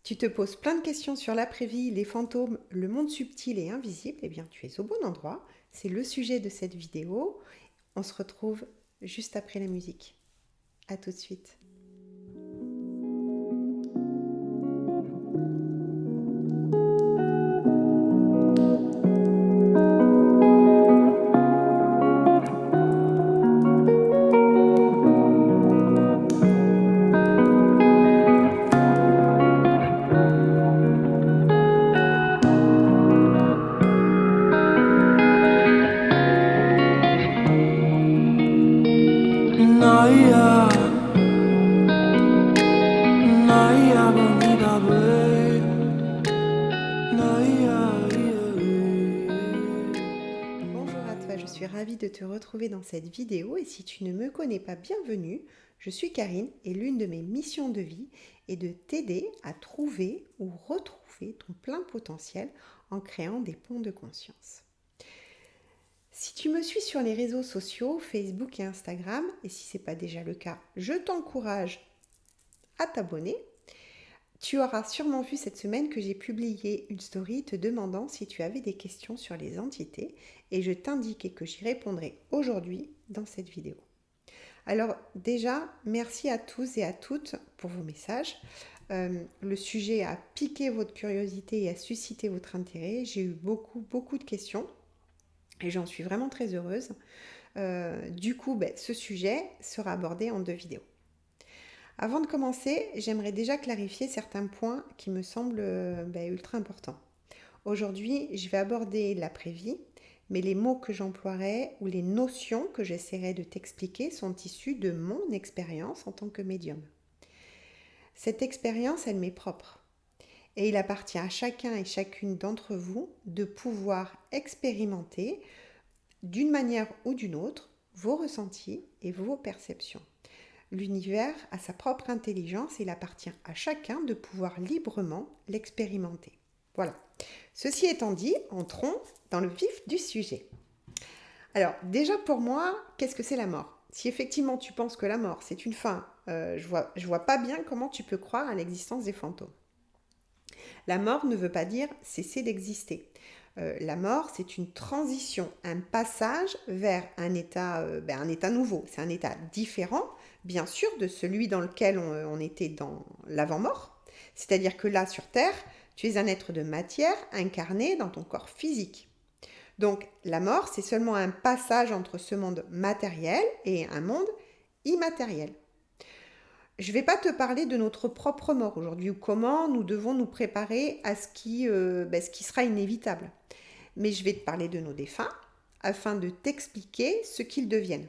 Tu te poses plein de questions sur l'après-vie, les fantômes, le monde subtil et invisible, eh bien tu es au bon endroit. C'est le sujet de cette vidéo. On se retrouve juste après la musique. À tout de suite. Naya, Naya, bonita, babe. Naya, Bonjour à toi, je suis ravie de te retrouver dans cette vidéo et si tu ne me connais pas, bienvenue. Je suis Karine et l'une de mes missions de vie est de t'aider à trouver ou retrouver ton plein potentiel en créant des ponts de conscience. Si tu me suis sur les réseaux sociaux, Facebook et Instagram, et si ce n'est pas déjà le cas, je t'encourage à t'abonner. Tu auras sûrement vu cette semaine que j'ai publié une story te demandant si tu avais des questions sur les entités et je t'indiquais que j'y répondrai aujourd'hui dans cette vidéo. Alors déjà, merci à tous et à toutes pour vos messages. Le sujet a piqué votre curiosité et a suscité votre intérêt. J'ai eu beaucoup de questions et j'en suis vraiment très heureuse. Du coup, ce sujet sera abordé en 2 vidéos. Avant de commencer, j'aimerais déjà clarifier certains points qui me semblent ultra importants. Aujourd'hui, je vais aborder l'après-vie, mais les mots que j'emploierai ou les notions que j'essaierai de t'expliquer sont issus de mon expérience en tant que médium. Cette expérience, elle m'est propre. Et il appartient à chacun et chacune d'entre vous de pouvoir expérimenter d'une manière ou d'une autre vos ressentis et vos perceptions. L'univers a sa propre intelligence et il appartient à chacun de pouvoir librement l'expérimenter. Voilà. Ceci étant dit, entrons dans le vif du sujet. Alors, déjà pour moi, qu'est-ce que c'est la mort? Si effectivement tu penses que la mort c'est une fin, je vois pas bien comment tu peux croire à l'existence des fantômes. La mort ne veut pas dire cesser d'exister. La mort, c'est une transition, un passage vers un état nouveau. C'est un état différent, bien sûr, de celui dans lequel on était dans l'avant-mort. C'est-à-dire que là, sur Terre, tu es un être de matière incarné dans ton corps physique. Donc, la mort, c'est seulement un passage entre ce monde matériel et un monde immatériel. Je ne vais pas te parler de notre propre mort aujourd'hui ou comment nous devons nous préparer à ce qui sera inévitable. Mais je vais te parler de nos défunts afin de t'expliquer ce qu'ils deviennent.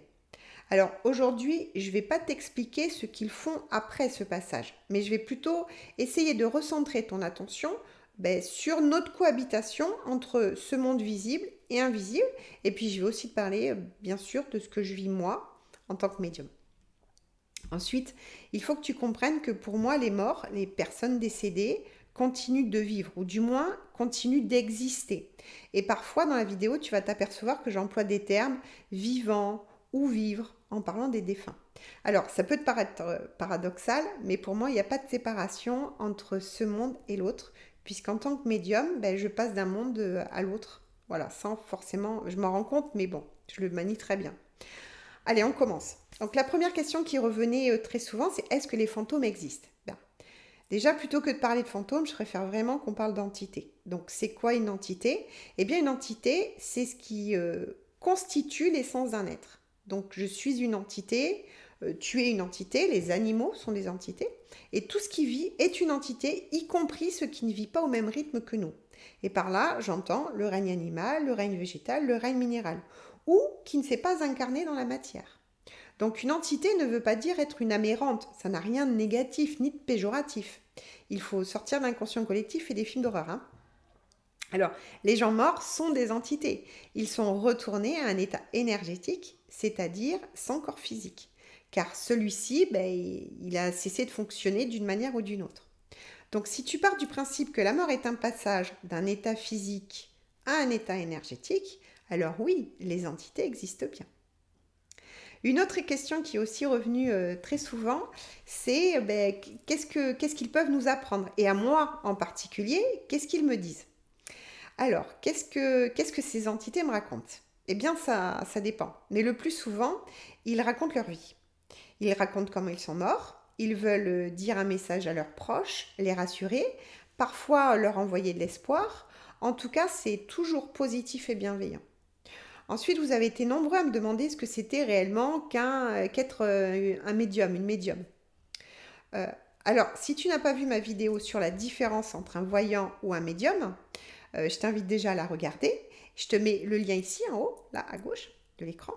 Alors aujourd'hui, je ne vais pas t'expliquer ce qu'ils font après ce passage, mais je vais plutôt essayer de recentrer ton attention sur notre cohabitation entre ce monde visible et invisible. Et puis je vais aussi te parler, bien sûr, de ce que je vis moi en tant que médium. Ensuite, il faut que tu comprennes que pour moi, les morts, les personnes décédées, continuent de vivre, ou du moins continuent d'exister. Et parfois, dans la vidéo, tu vas t'apercevoir que j'emploie des termes vivant ou vivre en parlant des défunts. Alors, ça peut te paraître paradoxal, mais pour moi, il n'y a pas de séparation entre ce monde et l'autre, puisqu'en tant que médium, je passe d'un monde à l'autre. Voilà, sans forcément, je m'en rends compte, mais bon, je le manie très bien. Allez, on commence. Donc la première question qui revenait très souvent, c'est est-ce que les fantômes existent? Déjà, plutôt que de parler de fantômes, je préfère vraiment qu'on parle d'entité. Donc c'est quoi une entité? Eh bien une entité, c'est ce qui constitue l'essence d'un être. Donc je suis une entité, tu es une entité, les animaux sont des entités, et tout ce qui vit est une entité, y compris ce qui ne vit pas au même rythme que nous. Et par là, j'entends le règne animal, le règne végétal, le règne minéral, ou qui ne s'est pas incarné dans la matière. Donc une entité ne veut pas dire être une aberrante, ça n'a rien de négatif ni de péjoratif. Il faut sortir de l'inconscient collectif et des films d'horreur. Alors, les gens morts sont des entités. Ils sont retournés à un état énergétique, c'est-à-dire sans corps physique. Car celui-ci, il a cessé de fonctionner d'une manière ou d'une autre. Donc si tu pars du principe que la mort est un passage d'un état physique à un état énergétique, alors oui, les entités existent bien. Une autre question qui est aussi revenue très souvent, c'est qu'est-ce qu'ils peuvent nous apprendre? Et à moi en particulier, qu'est-ce qu'ils me disent? Alors, qu'est-ce que ces entités me racontent? Eh bien, ça dépend. Mais le plus souvent, ils racontent leur vie. Ils racontent comment ils sont morts. Ils veulent dire un message à leurs proches, les rassurer, parfois leur envoyer de l'espoir. En tout cas, c'est toujours positif et bienveillant. Ensuite, vous avez été nombreux à me demander ce que c'était réellement qu'être un médium, une médium. Euh, alors, si tu n'as pas vu ma vidéo sur la différence entre un voyant ou un médium, je t'invite déjà à la regarder. Je te mets le lien ici en haut, là à gauche de l'écran.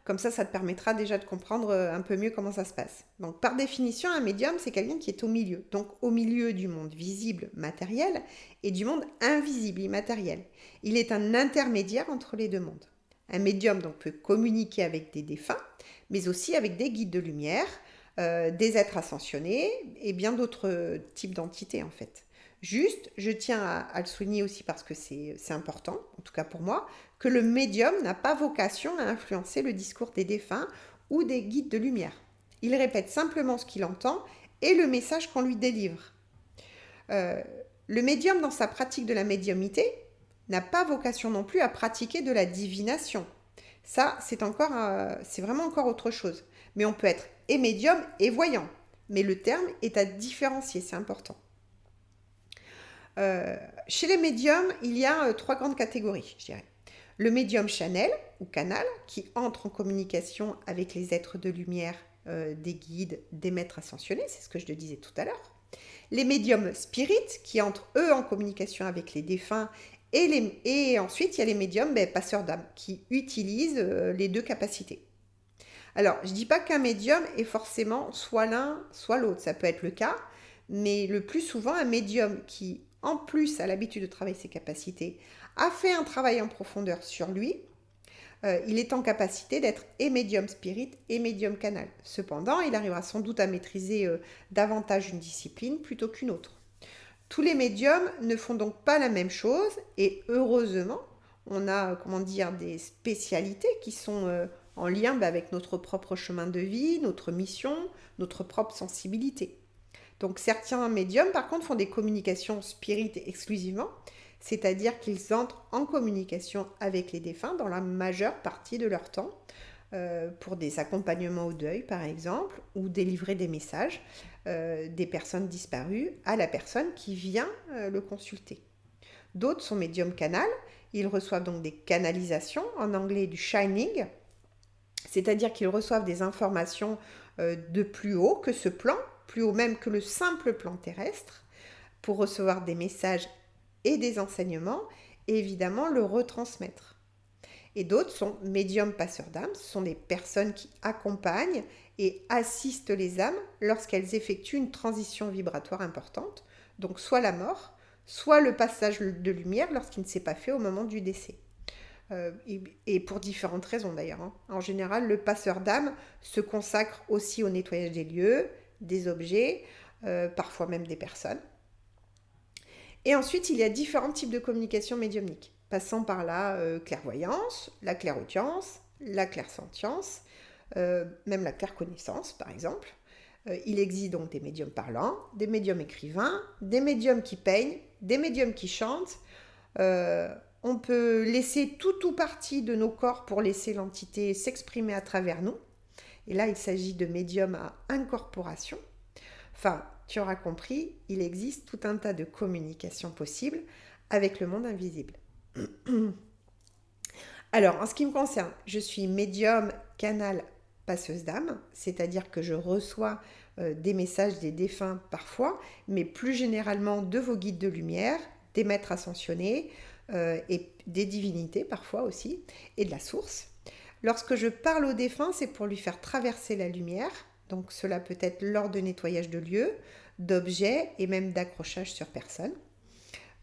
Comme ça te permettra déjà de comprendre un peu mieux comment ça se passe. Donc, par définition, un médium, c'est quelqu'un qui est au milieu. Donc, au milieu du monde visible, matériel, et du monde invisible, immatériel. Il est un intermédiaire entre les deux mondes. Un médium donc, peut communiquer avec des défunts, mais aussi avec des guides de lumière, des êtres ascensionnés et bien d'autres types d'entités en fait. Juste, je tiens à le souligner aussi parce que c'est important, en tout cas pour moi, que le médium n'a pas vocation à influencer le discours des défunts ou des guides de lumière. Il répète simplement ce qu'il entend et le message qu'on lui délivre. Le médium, dans sa pratique de la médiumnité, n'a pas vocation non plus à pratiquer de la divination. Ça, c'est vraiment encore autre chose. Mais on peut être et médium et voyant. Mais le terme est à différencier, c'est important. Chez les médiums, il y a 3 grandes catégories, je dirais. Le médium channel ou canal, qui entre en communication avec les êtres de lumière, des guides, des maîtres ascensionnés, c'est ce que je te disais tout à l'heure. Les médiums spirit, qui entrent eux en communication avec les défunts, et ensuite il y a les médiums passeurs d'âme, qui utilisent les deux capacités. Alors, je ne dis pas qu'un médium est forcément soit l'un, soit l'autre, ça peut être le cas, mais le plus souvent, un médium qui, en plus, a l'habitude de travailler ses capacités, a fait un travail en profondeur sur lui, il est en capacité d'être et médium spirit et médium canal. Cependant, il arrivera sans doute à maîtriser davantage une discipline plutôt qu'une autre. Tous les médiums ne font donc pas la même chose et heureusement, on a des spécialités qui sont en lien avec notre propre chemin de vie, notre mission, notre propre sensibilité. Donc certains médiums, par contre, font des communications spirites exclusivement, c'est-à-dire qu'ils entrent en communication avec les défunts dans la majeure partie de leur temps, pour des accompagnements au deuil, par exemple, ou délivrer des messages des personnes disparues à la personne qui vient le consulter. D'autres sont médiums canal, ils reçoivent donc des canalisations, en anglais du shining, c'est-à-dire qu'ils reçoivent des informations de plus haut que ce plan, plus haut même que le simple plan terrestre, pour recevoir des messages et des enseignements, et évidemment le retransmettre. Et d'autres sont médiums passeurs d'âme, ce sont des personnes qui accompagnent et assistent les âmes lorsqu'elles effectuent une transition vibratoire importante, donc soit la mort, soit le passage de lumière lorsqu'il ne s'est pas fait au moment du décès. Et pour différentes raisons d'ailleurs. En général, le passeur d'âme se consacre aussi au nettoyage des lieux, des objets, parfois même des personnes. Et ensuite, il y a différents types de communication médiumnique, passant par la clairvoyance, la clairaudience, la clairsentience, même la clairconnaissance par exemple. Il existe donc des médiums parlants, des médiums écrivains, des médiums qui peignent, des médiums qui chantent. On peut laisser tout ou partie de nos corps pour laisser l'entité s'exprimer à travers nous. Et là, il s'agit de médiums à incorporation. Enfin, tu auras compris, il existe tout un tas de communications possibles avec le monde invisible. Alors, en ce qui me concerne, je suis médium, canal, passeuse d'âme, c'est-à-dire que je reçois des messages des défunts parfois, mais plus généralement de vos guides de lumière, des maîtres ascensionnés, et des divinités parfois aussi, et de la source. Lorsque je parle au défunt, c'est pour lui faire traverser la lumière, donc cela peut être lors de nettoyage de lieux, d'objets et même d'accrochage sur personne.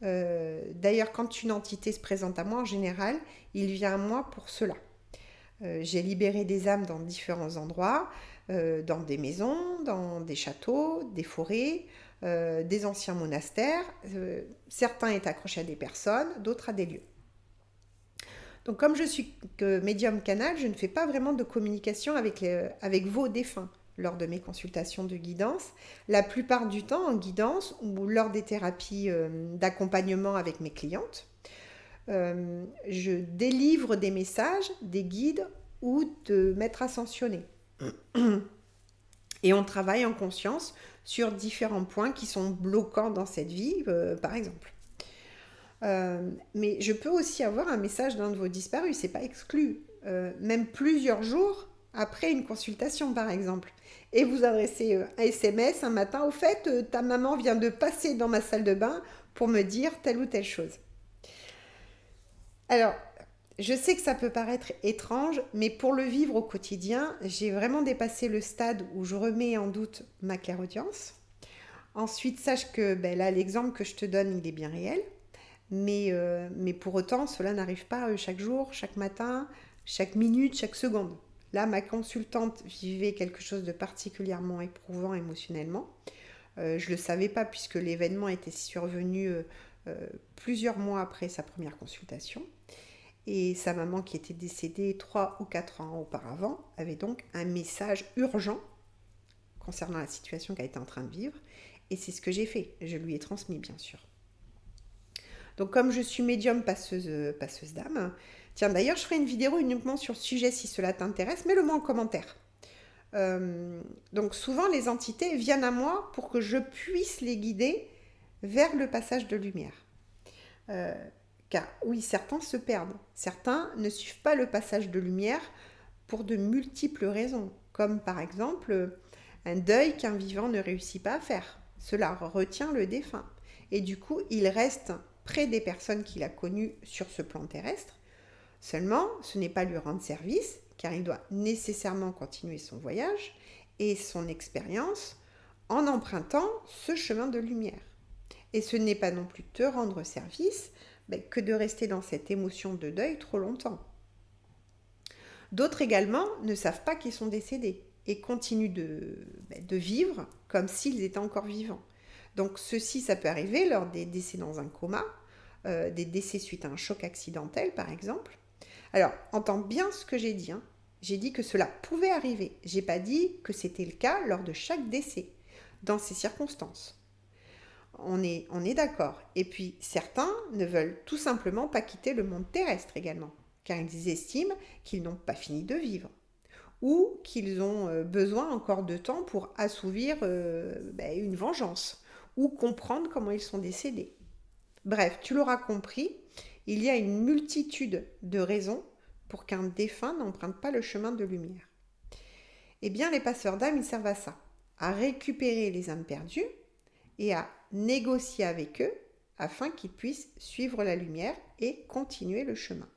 D'ailleurs, quand une entité se présente à moi, en général, il vient à moi pour cela. J'ai libéré des âmes dans différents endroits, dans des maisons, dans des châteaux, des forêts, des anciens monastères. Certains est accrochés à des personnes, d'autres à des lieux. Donc comme je suis que médium canal, je ne fais pas vraiment de communication avec vos défunts lors de mes consultations de guidance. La plupart du temps en guidance ou lors des thérapies d'accompagnement avec mes clientes, je délivre des messages, des guides ou de maîtres ascensionnés. Et on travaille en conscience sur différents points qui sont bloquants dans cette vie, par exemple. Mais je peux aussi avoir un message d'un de vos disparus, c'est pas exclu. Même plusieurs jours après une consultation, par exemple. Et vous adressez un SMS un matin, au fait, ta maman vient de passer dans ma salle de bain pour me dire telle ou telle chose. Alors, je sais que ça peut paraître étrange, mais pour le vivre au quotidien, j'ai vraiment dépassé le stade où je remets en doute ma clairaudience. Ensuite, sache que là, l'exemple que je te donne, il est bien réel. Mais pour autant, cela n'arrive pas chaque jour, chaque matin, chaque minute, chaque seconde. Là, ma consultante vivait quelque chose de particulièrement éprouvant émotionnellement. Je ne le savais pas puisque l'événement était survenu plusieurs mois après sa première consultation. Et sa maman, qui était décédée 3 ou 4 ans auparavant, avait donc un message urgent concernant la situation qu'elle était en train de vivre. Et c'est ce que j'ai fait. Je lui ai transmis, bien sûr. Donc comme je suis médium passeuse d'âme, tiens d'ailleurs je ferai une vidéo uniquement sur le sujet si cela t'intéresse, mets-le-moi en commentaire. Donc souvent les entités viennent à moi pour que je puisse les guider vers le passage de lumière. Car oui, certains se perdent, certains ne suivent pas le passage de lumière pour de multiples raisons, comme par exemple un deuil qu'un vivant ne réussit pas à faire. Cela retient le défunt et du coup il reste près des personnes qu'il a connues sur ce plan terrestre. Seulement, ce n'est pas lui rendre service, car il doit nécessairement continuer son voyage et son expérience en empruntant ce chemin de lumière. Et ce n'est pas non plus te rendre service que de rester dans cette émotion de deuil trop longtemps. D'autres également ne savent pas qu'ils sont décédés et continuent de vivre comme s'ils étaient encore vivants. Donc ceci, ça peut arriver lors des décès dans un coma, des décès suite à un choc accidentel par exemple. Alors, entends bien ce que j'ai dit. J'ai dit que cela pouvait arriver. J'ai pas dit que c'était le cas lors de chaque décès, dans ces circonstances. On est d'accord. Et puis, certains ne veulent tout simplement pas quitter le monde terrestre également, car ils estiment qu'ils n'ont pas fini de vivre, ou qu'ils ont besoin encore de temps pour assouvir une vengeance, ou comprendre comment ils sont décédés. Bref, tu l'auras compris, il y a une multitude de raisons pour qu'un défunt n'emprunte pas le chemin de lumière. Eh bien, les passeurs d'âme, ils servent à ça, à récupérer les âmes perdues et à négocier avec eux afin qu'ils puissent suivre la lumière et continuer le chemin.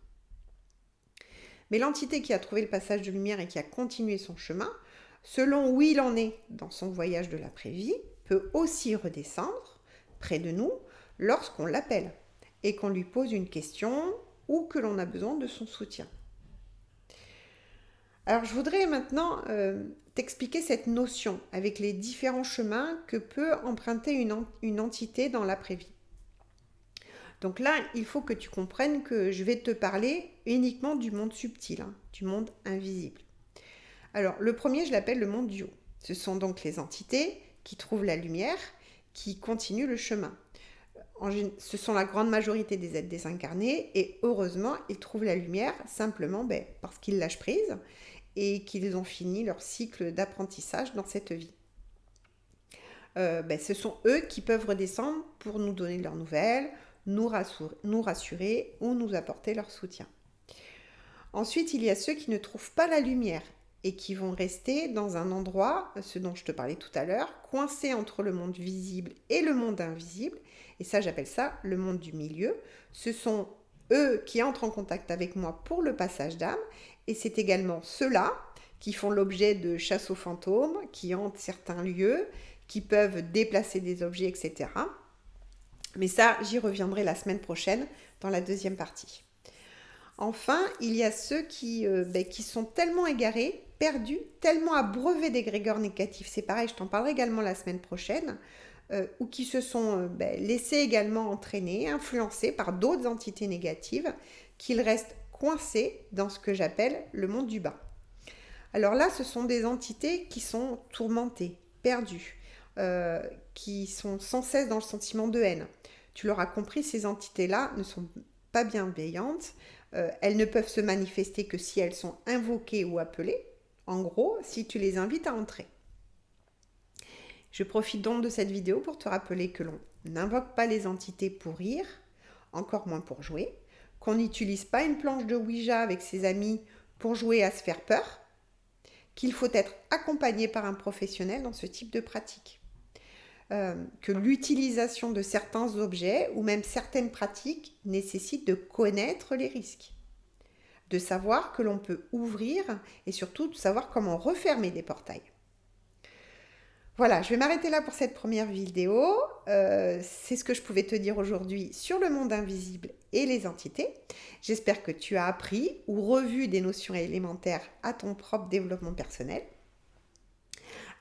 Mais l'entité qui a trouvé le passage de lumière et qui a continué son chemin, selon où il en est dans son voyage de l'après-vie, peut aussi redescendre près de nous lorsqu'on l'appelle et qu'on lui pose une question ou que l'on a besoin de son soutien. Alors je voudrais maintenant t'expliquer cette notion avec les différents chemins que peut emprunter une entité dans l'après-vie. Donc là, il faut que tu comprennes que je vais te parler uniquement du monde subtil, du monde invisible. Alors le premier, je l'appelle le monde du haut. Ce sont donc les entités qui trouvent la lumière, qui continuent le chemin. Ce sont la grande majorité des êtres désincarnés et heureusement, ils trouvent la lumière simplement parce qu'ils lâchent prise et qu'ils ont fini leur cycle d'apprentissage dans cette vie. Ce sont eux qui peuvent redescendre pour nous donner leurs nouvelles, nous rassurer ou nous apporter leur soutien. Ensuite, il y a ceux qui ne trouvent pas la lumière et qui vont rester dans un endroit, ce dont je te parlais tout à l'heure, coincés entre le monde visible et le monde invisible. Et ça, j'appelle ça le monde du milieu. Ce sont eux qui entrent en contact avec moi pour le passage d'âme. Et c'est également ceux-là qui font l'objet de chasse aux fantômes, qui hantent certains lieux, qui peuvent déplacer des objets, etc. Mais ça, j'y reviendrai la semaine prochaine dans la deuxième partie. Enfin, il y a ceux qui sont tellement égarés, perdus, tellement abreuvés d'égrégores négatifs, c'est pareil, je t'en parlerai également la semaine prochaine, ou qui se sont laissés également entraîner, influencés par d'autres entités négatives, qu'ils restent coincés dans ce que j'appelle le monde du bas. Alors là, ce sont des entités qui sont tourmentées, perdues, qui sont sans cesse dans le sentiment de haine. Tu l'auras compris, ces entités-là ne sont pas bienveillantes. Elles ne peuvent se manifester que si elles sont invoquées ou appelées. En gros, si tu les invites à entrer. Je profite donc de cette vidéo pour te rappeler que l'on n'invoque pas les entités pour rire, encore moins pour jouer, qu'on n'utilise pas une planche de Ouija avec ses amis pour jouer à se faire peur, qu'il faut être accompagné par un professionnel dans ce type de pratique, que l'utilisation de certains objets ou même certaines pratiques nécessite de connaître les risques, de savoir que l'on peut ouvrir et surtout de savoir comment refermer des portails. Voilà, je vais m'arrêter là pour cette première vidéo. C'est ce que je pouvais te dire aujourd'hui sur le monde invisible et les entités. J'espère que tu as appris ou revu des notions élémentaires à ton propre développement personnel.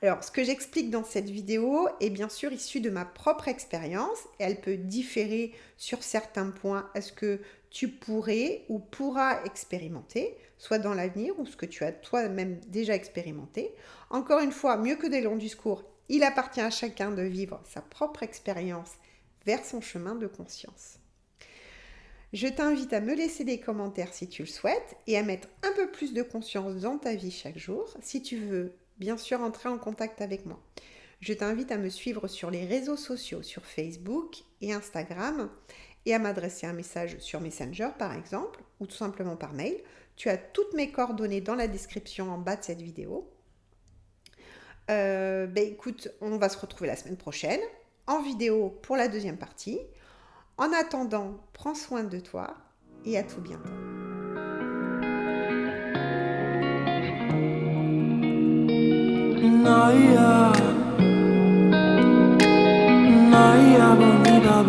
Alors, ce que j'explique dans cette vidéo est bien sûr issu de ma propre expérience et elle peut différer sur certains points à ce que tu pourrais ou pourras expérimenter, soit dans l'avenir ou ce que tu as toi-même déjà expérimenté. Encore une fois, mieux que des longs discours, il appartient à chacun de vivre sa propre expérience vers son chemin de conscience. Je t'invite à me laisser des commentaires si tu le souhaites et à mettre un peu plus de conscience dans ta vie chaque jour si tu veux bien sûr entrer en contact avec moi. Je t'invite à me suivre sur les réseaux sociaux, sur Facebook et Instagram et à m'adresser un message sur Messenger par exemple ou tout simplement par mail. Tu as toutes mes coordonnées dans la description en bas de cette vidéo. Écoute, on va se retrouver la semaine prochaine en vidéo pour la deuxième partie. En attendant, prends soin de toi et à tout bientôt. Naya, Naya, bonita,